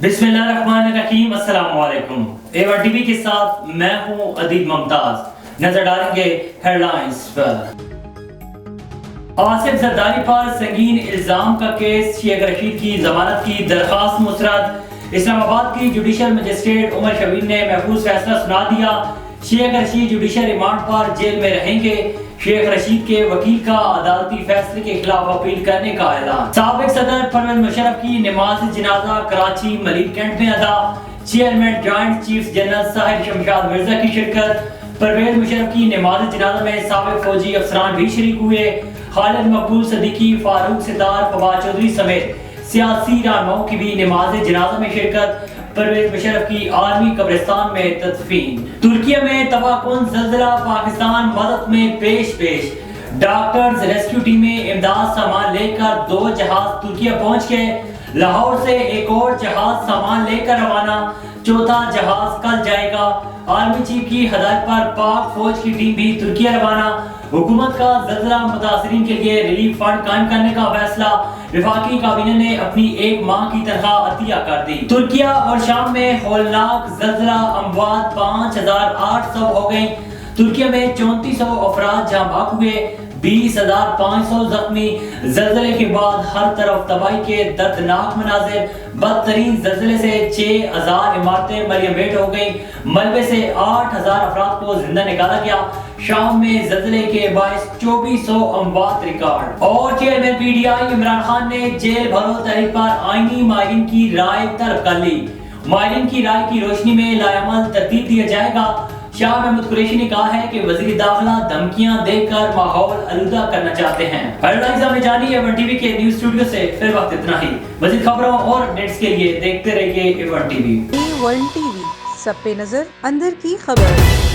बिस्मिल्लाहिर्रहमानिर्रहीम, अस्सलाम वालेकुम। एवन टीवी के साथ मैं हूं अदीब मुमताज। नजर डालेंगे हेडलाइंस पर। आसिफ जरदारी पर संगीन इल्जाम का केस, शेख रशीद की जमानत की दरखास्त मुस्तरद। इस्लामाबाद की जुडिशल मजिस्ट्रेट उमर शबीर ने महफूज फैसला सुना दिया। शेख रशीद जुडिशल रिमांड पर जेल में रहेंगे। शेख रशीद के वकील का अदालती फैसले के खिलाफ अपील करने का ऐलान। साबिक सदर परवेज मुशर्रफ की नमाज जनाजा कराची मलिक कैंट में अदा। Chairman joint chief general Sahib Shamshad Mirza की शिरकत। परवेज मुशर्रफ की नमाज जनाजा में साबिक फौजी अफसरान भी शरीक हुए। खालिद मकबूल सदीकी, फारूक सितार, फवाद चौधरी समेत सियासी रहनुमाओं की भी नमाज जनाजा में शिरकत। परवेज मुशर्रफ की आर्मी कब्रिस्तान में तदफीन। तुर्किया में तबाहकुन ज़ल्ज़ला, पाकिस्तान मदद में पेश। डॉक्टर्स रेस्क्यू टीमें इमदाद सामान लेकर 2 जहाज तुर्किया पहुंच गए। लाहौर से एक और जहाज सामान लेकर रवाना, 4था जहाज कल जाएगा। आर्मी चीफ की हदायत पर पाक फौज की टीम भी तुर्किया रवाना। हुकूमत का ज़ल्ज़ला मुतासरीन के लिए रिलीफ फंड कायम करने का फैसला। वफाकी काबीना ने अपनी 1 माह की तनख्वाह अतिया कर दी। तुर्किया और शाम में हौलनाक ज़ल्ज़ला, अमवात 5800 हो गई। तुर्किया में 3400 अफराद जहाँ भाग हुए, 20,500 जख्मी। ज़ल्ज़ले के बाद हर तरफ तबाही के दर्दनाक मनाज़िर। बदतरीन ज़ल्ज़ले से 6000 इमारतें मलबे हो गई। मलबे से 8000 अफराद को जिंदा निकाला गया। शाम में ज़ल्ज़ले के बायस 2400 अमवात रिकॉर्ड। और चेयरमैन पीडीआई इमरान खान ने जेल भरो तहरीक पर आईनी माहिरीन की राय तलब कर ली। माहिरीन की राय की रोशनी में लायामल तरतीब दिया जाएगा। शाह महमूद कुरैशी ने कहा है कि वज़ीर दाखिला धमकियां देकर माहौल आलूदा करना चाहते हैं। हेडलाइंस में जानिए एवन टीवी के न्यूज़ स्टूडियो से। फिर वक्त इतना ही। मज़ीद खबरों और अपडेट्स के लिए देखते रहिए एवन टीवी। A1 TV, सब पे नजर, अंदर की खबर।